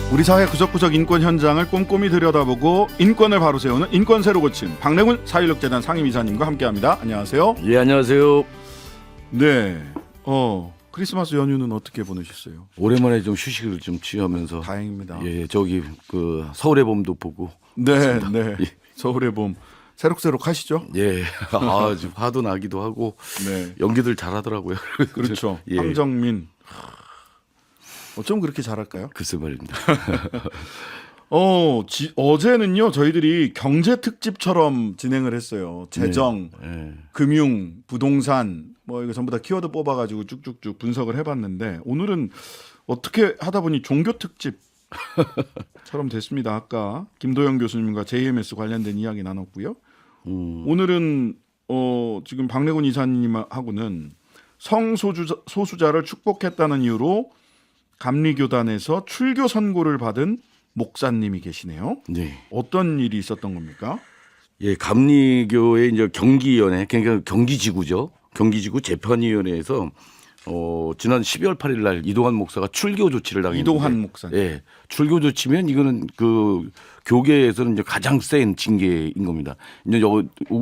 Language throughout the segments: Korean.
우리 사회 구석구석 인권 현장을 꼼꼼히 들여다보고 인권을 바로 세우는 인권 새로 고침 박래군 사회력재단 상임이사님과 함께합니다. 안녕하세요. 예, 안녕하세요. 네. 크리스마스 연휴는 어떻게 보내셨어요? 오랜만에 좀 휴식을 좀 취하면서 다행입니다. 예, 저기 그 서울의 봄도 보고. 네, 네. 예. 서울의 봄 새록새록 하시죠? 예. 지금 화도 나기도 하고 네. 연기들 잘하더라고요. 그렇죠. 예. 황정민. 어쩜 그렇게 잘할까요? 글쎄 말입니다. 어제는요 저희들이 경제 특집처럼 진행을 했어요. 재정, 예. 금융, 부동산 뭐 이거 전부 다 키워드 뽑아가지고 쭉쭉쭉 분석을 해봤는데 오늘은 어떻게 하다 보니 종교 특집처럼 됐습니다. 아까 김도영 교수님과 JMS 관련된 이야기 나눴고요. 오늘은 지금 박래군 이사님하고는 성소수자를 축복했다는 이유로 감리교단에서 출교 선고를 받은 목사님이 계시네요. 네. 어떤 일이 있었던 겁니까? 예, 감리교의 이제 경기위원회, 그러니까 경기지구죠. 경기지구 재판위원회에서 지난 12월 8일 날 이동환 목사가 출교 조치를 당했는데. 이동환 목사님. 예. 출교 조치면 이거는 그 교계에서는 이제 가장 센 징계인 겁니다. 이제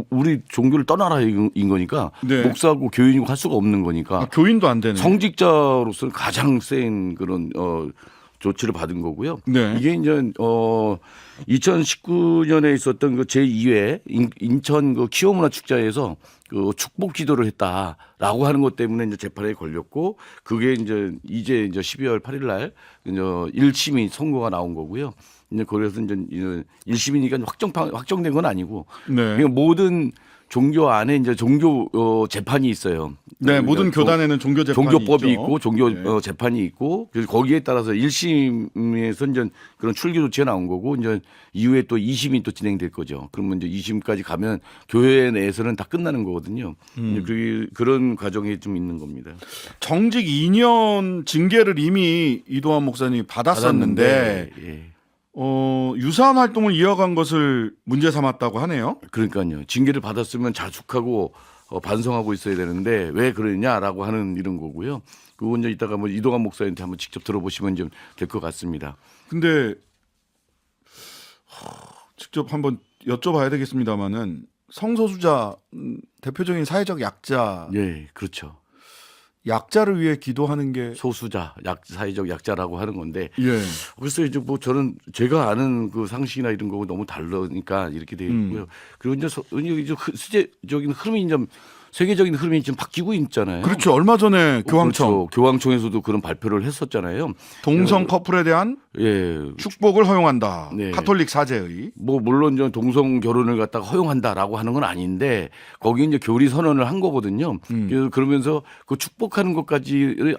우리 종교를 떠나라인 거니까 네. 목사고 교인이고 할 수가 없는 거니까 교인도 안 되는. 성직자로서는 가장 센 그런 조치를 받은 거고요. 네. 이게 이제 2019년에 있었던 그 제2회 인천 그 키오문화 축제에서 그 축복 기도를 했다라고 하는 것 때문에 이제 재판에 걸렸고 그게 이제 12월 8일 날 이제 1심이 선고가 나온 거고요. 이제 그래서 이제 1심이니까 확정된 건 아니고 네. 그러니까 모든 종교 안에 이제 종교 재판이 있어요. 네, 모든 교단에는 종교 재판이 종교법이 있죠. 있고 종교 네. 재판이 있고 그래서 거기에 따라서 1심에서 이제 그런 출교 조치가 나온 거고 이제 이후에 또 2심이 또 진행될 거죠. 그러면 이제 2심까지 가면 교회 내에서는 다 끝나는 거거든요. 그런 과정이 좀 있는 겁니다. 정직 2년 징계를 이미 이동환 목사님이 받았었는데 예. 유사한 활동을 이어간 것을 문제 삼았다고 하네요. 그러니까요. 징계를 받았으면 자축하고 반성하고 있어야 되는데 왜 그러냐라고 하는 이런 거고요. 그건 이제 이따가 뭐 이동환 목사님한테 한번 직접 들어보시면 좀 될 것 같습니다. 근데 직접 한번 여쭤봐야 되겠습니다만은 성소수자 대표적인 사회적 약자 예, 그렇죠. 약자를 위해 기도하는 게 소수자, 사회적 약자라고 하는 건데 예. 그래서 이제 뭐 저는 제가 아는 그 상식이나 이런 거고 너무 다르니까 이렇게 되어 있고요. 그리고 이제 수제적인 흐름이 좀 세계적인 흐름이 좀 바뀌고 있잖아요. 그렇죠. 얼마 전에 교황청 그렇죠. 교황청에서도 그런 발표를 했었잖아요. 동성 커플에 대한 예. 축복을 허용한다. 네. 가톨릭 사제의. 뭐 물론 저 동성 결혼을 갖다가 허용한다라고 하는 건 아닌데 거기 이제 교리 선언을 한 거거든요. 그러면서 그 축복하는 것까지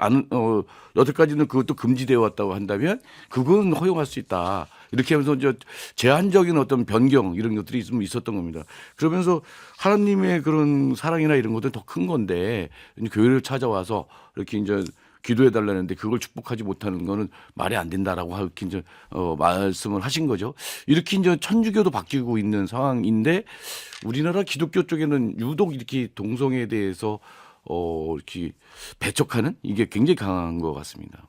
여태까지는 그것도 금지되어 왔다고 한다면 그건 허용할 수 있다. 이렇게 하면서 이제 제한적인 어떤 변경 이런 것들이 좀 있었던 겁니다. 그러면서 하나님의 그런 사랑이나 이런 것들은 더 큰 건데 교회를 찾아와서 이렇게 이제 기도해 달라는데 그걸 축복하지 못하는 거는 말이 안 된다라고 이렇게 이제 말씀을 하신 거죠. 이렇게 이제 천주교도 바뀌고 있는 상황인데 우리나라 기독교 쪽에는 유독 이렇게 동성애에 대해서 이렇게 배척하는 이게 굉장히 강한 것 같습니다.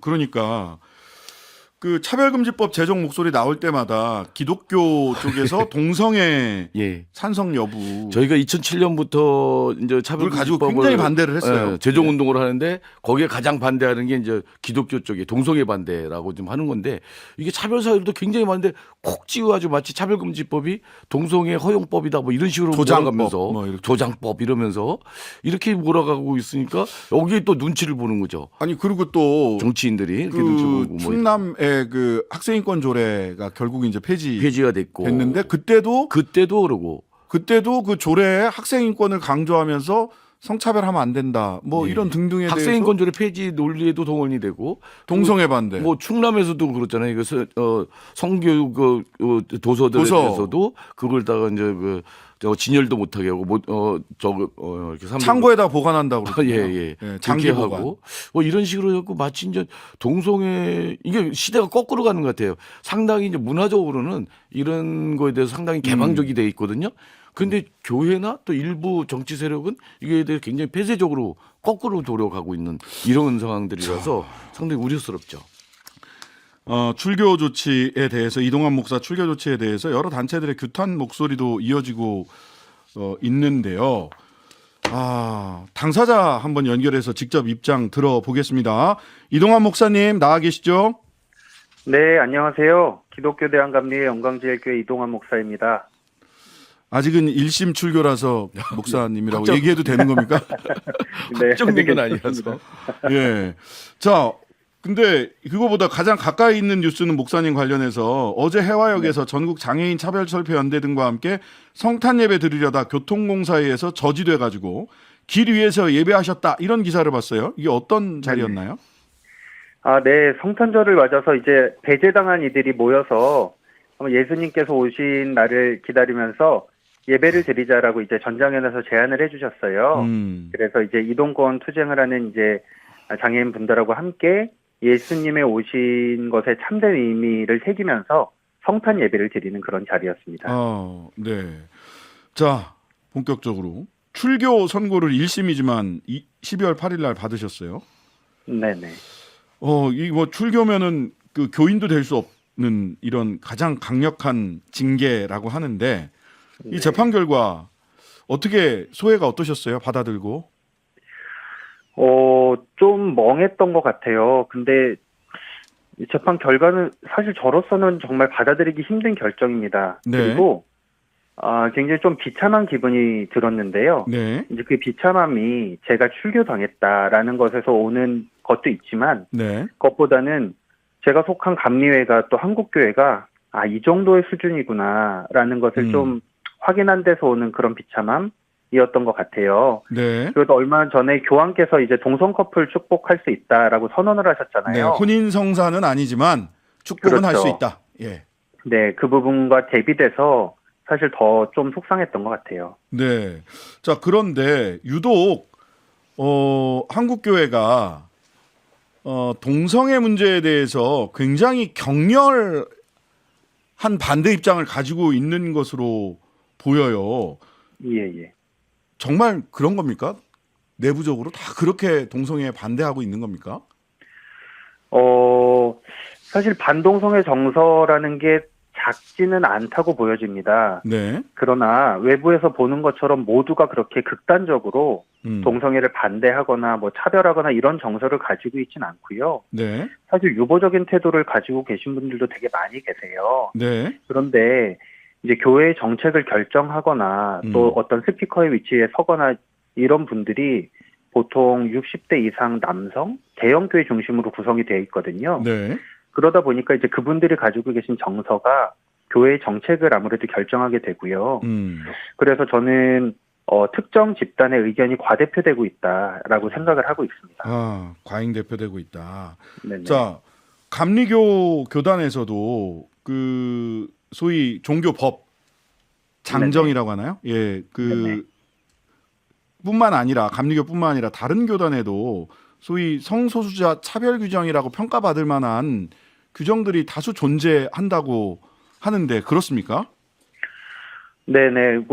그러니까 그 차별금지법 제정 목소리 나올 때마다 기독교 쪽에서 동성애 예. 찬성 여부 저희가 2007년부터 이제 그걸 차별금지법을 가지고 굉장히 반대를 했어요. 제정 운동을 하는데 거기에 가장 반대하는 게 이제 기독교 쪽에 동성애 반대라고 좀 하는 건데 이게 차별 사회도 굉장히 많은데 콕 지어가지고 마치 차별금지법이 동성애 허용법이다 뭐 이런 식으로 조장법, 몰아가면서 뭐 이렇게. 조장법 이러면서 이렇게 몰아가고 있으니까 여기에 또 눈치를 보는 거죠. 아니 그리고 또 정치인들이 이렇게 그 눈치 보고 뭐 충남의 그 학생인권 조례가 결국 이제 폐지가 됐고 됐는데 그때도 그러고 그 조례에 학생인권을 강조하면서 성차별하면 안 된다. 뭐 예. 이런 등등에 대해서 학생인권조례 폐지 논리에도 동원이 되고 동성애 반대. 뭐 충남에서도 그렇잖아요. 이거 성교육 도서들에서도 그걸다가 이제 진열도 못하게 하고 이렇게 창고에다 보관한다고 그러죠. 예. 장기 그렇게 보관. 하고 뭐 이런 식으로 해갖고 마치 이제 동성애 이게 시대가 거꾸로 가는 것 같아요. 상당히 이제 문화적으로는 이런 거에 대해서 상당히 개방적이 돼 있거든요. 근데 교회나 또 일부 정치 세력은 이게 대해 굉장히 폐쇄적으로 거꾸로 돌아가고 있는 이런 상황들이라서 상당히 우려스럽죠. 출교 조치에 대해서 이동환 목사 출교 조치에 대해서 여러 단체들의 규탄 목소리도 이어지고 있는데요. 당사자 한번 연결해서 직접 입장 들어보겠습니다. 이동환 목사님 나와 계시죠? 네, 안녕하세요. 기독교 대한감리회 영광제일교회 이동환 목사입니다. 아직은 1심 출교라서 목사님이라고 확정. 얘기해도 되는 겁니까? 네, 확정된 건 아직 아니라서. 예. 자, 근데 그거보다 가장 가까이 있는 뉴스는 목사님 관련해서 어제 해화역에서 전국 장애인 차별철폐연대 등과 함께 성탄 예배 드리려다 교통공사에서 저지돼 가지고 길 위에서 예배하셨다 이런 기사를 봤어요. 이게 어떤 자리였나요? 네, 성탄절을 맞아서 이제 배제당한 이들이 모여서 예수님께서 오신 날을 기다리면서 예배를 드리자라고 이제 전장현에서 제안을 해주셨어요. 그래서 이제 이동권 투쟁을 하는 이제 장애인 분들하고 함께 예수님의 오신 것에 참된 의미를 새기면서 성탄 예배를 드리는 그런 자리였습니다. 네. 자, 본격적으로 출교 선고를 1심이지만 12월 8일 날 받으셨어요. 네네. 이 뭐 출교면은 그 교인도 될 수 없는 이런 가장 강력한 징계라고 하는데 이 재판 결과 어떻게 소회가 어떠셨어요? 받아들고? 좀 멍했던 것 같아요. 근데 이 재판 결과는 사실 저로서는 정말 받아들이기 힘든 결정입니다. 네. 그리고 굉장히 좀 비참한 기분이 들었는데요. 네. 이제 그 비참함이 제가 출교당했다라는 것에서 오는 것도 있지만 네. 그것보다는 제가 속한 감리회가 또 한국교회가 이 정도의 수준이구나라는 것을 좀 확인한 데서 오는 그런 비참함이었던 것 같아요. 네. 그래도 얼마 전에 교황께서 이제 동성 커플 축복할 수 있다라고 선언을 하셨잖아요. 네. 혼인 성사는 아니지만 축복은 할 수 그렇죠. 있다. 예. 네, 그 부분과 대비돼서 사실 더 좀 속상했던 것 같아요. 네. 자, 그런데 유독 한국 교회가 동성애 문제에 대해서 굉장히 격렬한 반대 입장을 가지고 있는 것으로 보여요. 예. 정말 그런 겁니까? 내부적으로 다 그렇게 동성애에 반대하고 있는 겁니까? 사실 반동성애 정서라는 게 작지는 않다고 보여집니다. 네. 그러나 외부에서 보는 것처럼 모두가 그렇게 극단적으로 동성애를 반대하거나 뭐 차별하거나 이런 정서를 가지고 있진 않고요. 네. 사실 유보적인 태도를 가지고 계신 분들도 되게 많이 계세요. 네. 그런데 이제 교회의 정책을 결정하거나 또 어떤 스피커의 위치에 서거나 이런 분들이 보통 60대 이상 남성, 대형교회 중심으로 구성이 되어 있거든요. 네. 그러다 보니까 이제 그분들이 가지고 계신 정서가 교회의 정책을 아무래도 결정하게 되고요. 그래서 저는 특정 집단의 의견이 과대표되고 있다라고 생각을 하고 있습니다. 과잉 대표되고 있다. 네네. 자, 감리교 교단에서도 그 소위 종교법 장정이라고 하나요? 예, 네네. 뿐만 아니라 감리교뿐만 아니라 다른 교단에도 소위 성소수자 차별 규정이라고 평가받을 만한 규정들이 다수 존재한다고 하는데 그렇습니까? 네네.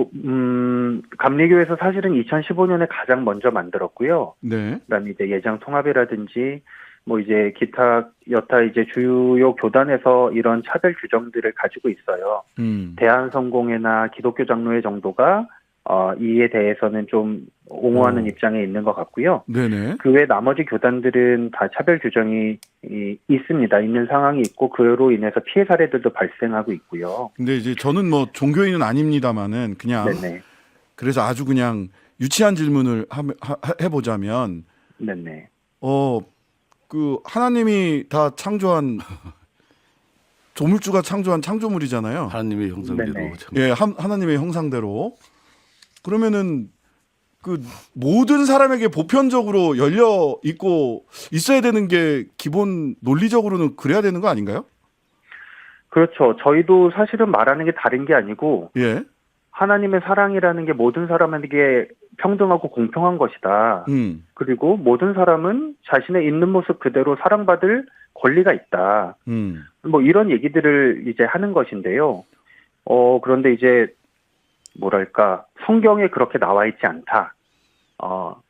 감리교에서 사실은 2015년에 가장 먼저 만들었고요. 네. 그다음에 이제 예장 통합이라든지 뭐 이제 기타 여타 이제 주요 교단에서 이런 차별 규정들을 가지고 있어요. 대한성공회나 기독교 장로회 정도가 이에 대해서는 좀 옹호하는 입장에 있는 것 같고요. 네네. 그 외 나머지 교단들은 다 차별 규정이 있습니다. 있는 상황이 있고 그로 인해서 피해 사례들도 발생하고 있고요. 근데 이제 저는 뭐 종교인은 아닙니다만은 그냥 네네. 그래서 아주 그냥 유치한 질문을 해보자면 네네. 그 하나님이 다 창조한 조물주가 창조한 창조물이잖아요. 하나님의 형상대로. 네네. 예, 하나님의 형상대로. 그러면은 그 모든 사람에게 보편적으로 열려 있고 있어야 되는 게 기본 논리적으로는 그래야 되는 거 아닌가요? 그렇죠. 저희도 사실은 말하는 게 다른 게 아니고 예. 하나님의 사랑이라는 게 모든 사람에게 평등하고 공평한 것이다. 그리고 모든 사람은 자신의 있는 모습 그대로 사랑받을 권리가 있다. 뭐 이런 얘기들을 이제 하는 것인데요. 그런데 이제 뭐랄까 성경에 그렇게 나와 있지 않다.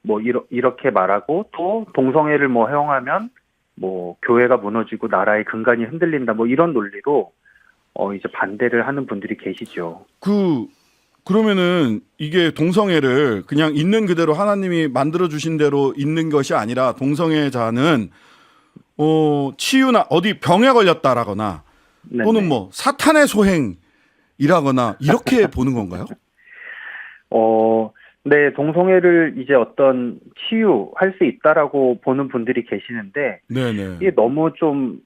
뭐 이렇게 말하고 또 동성애를 뭐 허용하면 뭐 교회가 무너지고 나라의 근간이 흔들린다 뭐 이런 논리로 이제 반대를 하는 분들이 계시죠. 그러면은 이게 동성애를 그냥 있는 그대로 하나님이 만들어 주신 대로 있는 것이 아니라 동성애자는 치유나 어디 병에 걸렸다라거나 네네. 또는 뭐 사탄의 소행이라거나 이렇게 보는 건가요? 네, 동성애를 이제 어떤 치유할 수 있다라고 보는 분들이 계시는데 네네. 이게 너무 좀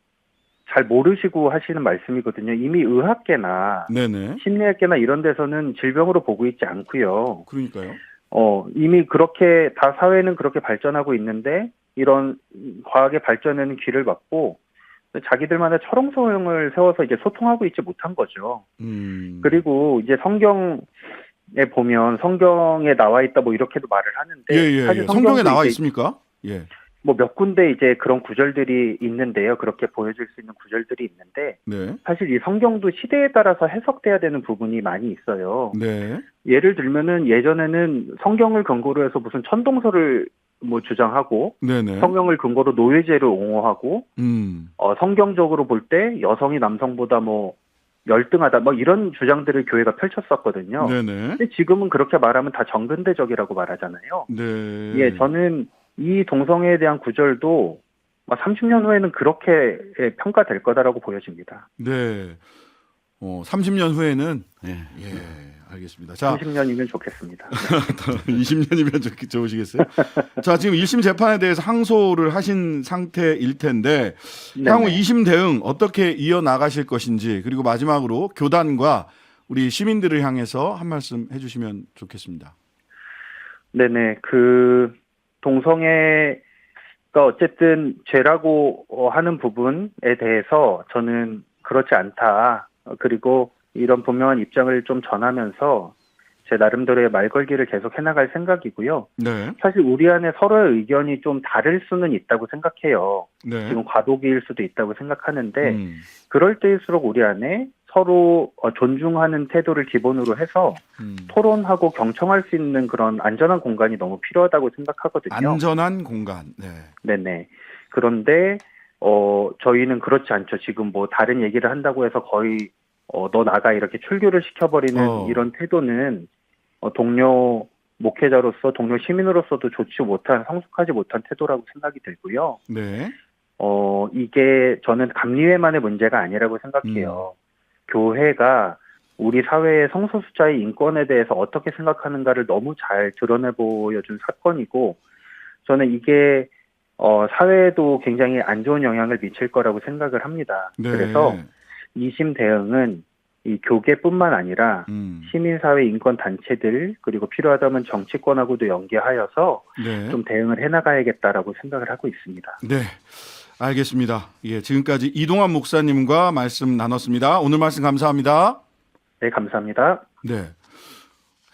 잘 모르시고 하시는 말씀이거든요. 이미 의학계나 네네. 심리학계나 이런 데서는 질병으로 보고 있지 않고요. 그러니까요. 이미 그렇게 다 사회는 그렇게 발전하고 있는데 이런 과학의 발전에는 귀를 막고 자기들만의 철옹성을 세워서 이제 소통하고 있지 못한 거죠. 그리고 이제 성경에 보면 성경에 나와 있다 뭐 이렇게도 말을 하는데 사실 성경에 나와 이제 있습니까? 예. 뭐 몇 군데 이제 그런 구절들이 있는데요. 그렇게 보여줄 수 있는 구절들이 있는데 네. 사실 이 성경도 시대에 따라서 해석돼야 되는 부분이 많이 있어요. 네. 예를 들면은 예전에는 성경을 근거로 해서 무슨 천동설을 뭐 주장하고 네네. 성경을 근거로 노예제를 옹호하고 성경적으로 볼 때 여성이 남성보다 뭐 열등하다 뭐 이런 주장들을 교회가 펼쳤었거든요. 네네. 근데 지금은 그렇게 말하면 다 정근대적이라고 말하잖아요. 네. 예, 저는 이 동성애에 대한 구절도 30년 후에는 그렇게 평가될 거다라고 보여집니다. 네. 30년 후에는 예. 예, 알겠습니다. 자, 30년이면 좋겠습니다. 20년이면 좋으시겠어요? 자, 지금 1심 재판에 대해서 항소를 하신 상태일 텐데 향후 2심 대응 어떻게 이어나가실 것인지 그리고 마지막으로 교단과 우리 시민들을 향해서 한 말씀 해주시면 좋겠습니다. 네네. 동성애가 어쨌든 죄라고 하는 부분에 대해서 저는 그렇지 않다. 그리고 이런 분명한 입장을 좀 전하면서 제 나름대로의 말걸기를 계속 해나갈 생각이고요. 네. 사실 우리 안에 서로의 의견이 좀 다를 수는 있다고 생각해요. 네. 지금 과도기일 수도 있다고 생각하는데 그럴 때일수록 우리 안에 서로 존중하는 태도를 기본으로 해서 토론하고 경청할 수 있는 그런 안전한 공간이 너무 필요하다고 생각하거든요. 안전한 공간. 네. 네네. 그런데 저희는 그렇지 않죠. 지금 뭐 다른 얘기를 한다고 해서 거의 너 나가 이렇게 출교를 시켜버리는 이런 태도는 동료 목회자로서 동료 시민으로서도 좋지 못한 성숙하지 못한 태도라고 생각이 들고요. 네. 이게 저는 감리회만의 문제가 아니라고 생각해요. 교회가 우리 사회의 성소수자의 인권에 대해서 어떻게 생각하는가를 너무 잘 드러내 보여준 사건이고 저는 이게 사회에도 굉장히 안 좋은 영향을 미칠 거라고 생각을 합니다. 네. 그래서 2심 대응은 이 교계뿐만 아니라 시민사회 인권 단체들 그리고 필요하다면 정치권하고도 연계하여서 네. 좀 대응을 해나가야겠다라고 생각을 하고 있습니다. 네. 알겠습니다. 예, 지금까지 이동환 목사님과 말씀 나눴습니다. 오늘 말씀 감사합니다. 네, 감사합니다. 네.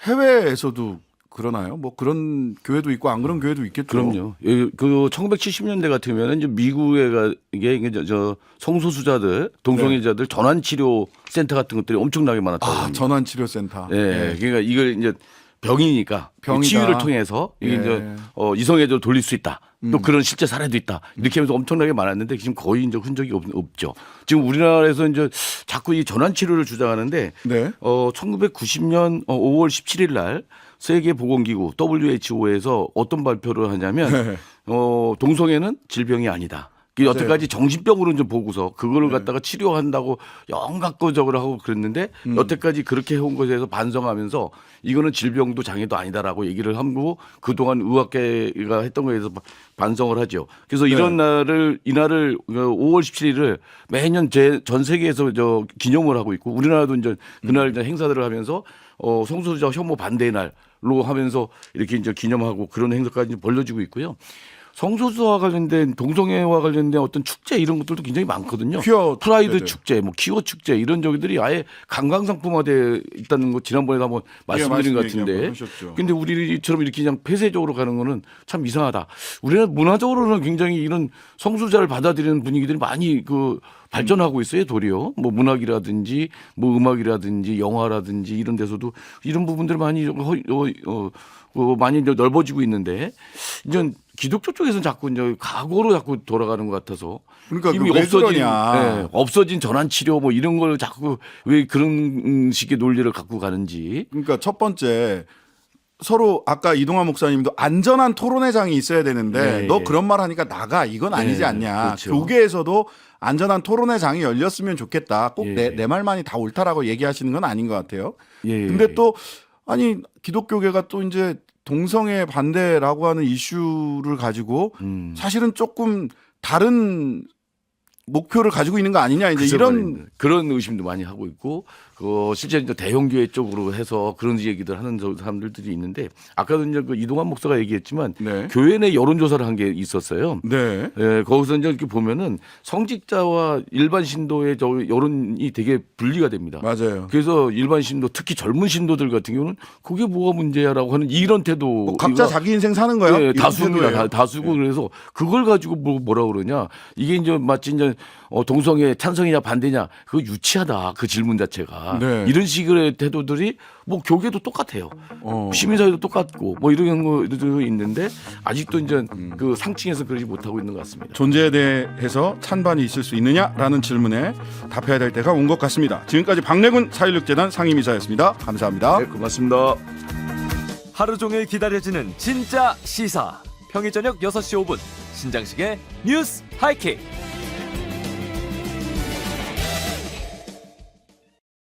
해외에서도 그러나요? 뭐 그런 교회도 있고 안 그런 교회도 있겠죠. 그럼요. 그 1970년대 같으면은 이제 미국에 이게 저 성소수자들, 동성애자들 전환 치료 센터 같은 것들이 엄청나게 많았다고. 전환 치료 센터. 예. 그러니까 이걸 이제 병이니까 병이다. 치유를 통해서 이게 예. 이제 이성애자로 돌릴 수 있다. 또 그런 실제 사례도 있다. 이렇게 하면서 엄청나게 많았는데 지금 거의 이제 흔적이 없죠. 지금 우리나라에서 이제 자꾸 이 전환 치료를 주장하는데 네. 1990년 5월 17일 날 세계보건기구 WHO에서 어떤 발표를 하냐면 동성애는 질병이 아니다. 여태까지 정신병으로 좀 보고서 그거를 갖다가 치료한다고 영각적으로 하고 그랬는데 여태까지 그렇게 해온 것에 대해서 반성하면서 이거는 질병도 장애도 아니다라고 얘기를 하고 그동안 의학계가 했던 거에 대해서 반성을 하죠. 그래서 이런 날을 이날을 5월 17일을 매년 전 세계에서 기념을 하고 있고 우리나라도 이제 그날 이제 행사들을 하면서 성소수자 혐오 반대의 날로 하면서 이렇게 이제 기념하고 그런 행사까지 벌려지고 있고요. 성소수와 관련된 동성애와 관련된 어떤 축제 이런 것들도 굉장히 많거든요. 퀴어 프라이드 축제들. 축제, 뭐 퀴어 축제 이런 저기들이 아예 관광상품화돼 있다는 거 지난번에도 한번 말씀드린 것 같은데. 근데 우리처럼 이렇게 그냥 폐쇄적으로 가는 거는 참 이상하다. 우리는 문화적으로는 굉장히 이런 성소수자를 받아들이는 분위기들이 많이 발전하고 있어요, 도리어. 뭐 문학이라든지 뭐 음악이라든지 영화라든지 이런 데서도 이런 부분들 많이 많이 이제 넓어지고 있는데 이제 기독교 쪽에서는 자꾸 이제 과거로 자꾸 돌아가는 것 같아서 그러니까 이미 왜 없어진 그러냐. 없어진 전환 치료 뭐 이런 걸 자꾸 왜 그런 식의 논리를 갖고 가는지. 그러니까 첫 번째 서로 아까 이동환 목사님도 안전한 토론회장이 있어야 되는데 네, 너 예. 그런 말 하니까 나가 이건 아니지 네, 않냐. 그렇죠. 교계에서도 안전한 토론회장이 열렸으면 좋겠다. 꼭 예. 내 말만이 다 옳다라고 얘기하시는 건 아닌 것 같아요. 예. 근데 또 아니 기독교계가 또 이제 동성애 반대라고 하는 이슈를 가지고 사실은 조금 다른 목표를 가지고 있는 거 아니냐 이제 글쎄 이런 말입니다. 그런 의심도 많이 하고 있고 실제 이제 대형교회 쪽으로 해서 그런 얘기들 하는 사람들이 있는데 아까도 이제 그 이동환 목사가 얘기했지만 네. 교회 내 여론조사를 한 게 있었어요. 네. 예, 거기서 이제 이렇게 보면은 성직자와 일반 신도의 저 여론이 되게 분리가 됩니다. 맞아요. 그래서 일반 신도 특히 젊은 신도들 같은 경우는 그게 뭐가 문제야라고 하는 이런 태도. 뭐 각자 자기 인생 사는 거예요. 예, 이런 다수입니다. 태도예요. 다수고 그래서 그걸 가지고 뭐라 그러냐. 이게 이제 마치 이제 동성애 찬성이냐 반대냐 그거 유치하다 그 질문 자체가 네. 이런 식의 태도들이 뭐 교계도 똑같아요. 시민사회도 똑같고 뭐 이런 것도 있는데 아직도 이제 그 상층에서 그러지 못하고 있는 것 같습니다. 존재에 대해서 찬반이 있을 수 있느냐라는 질문에 답해야 될 때가 온 것 같습니다. 지금까지 박래군 4.16재단 상임이사였습니다. 감사합니다. 네, 고맙습니다. 하루 종일 기다려지는 진짜 시사. 평일 저녁 6시 5분 신장식의 뉴스 하이킥.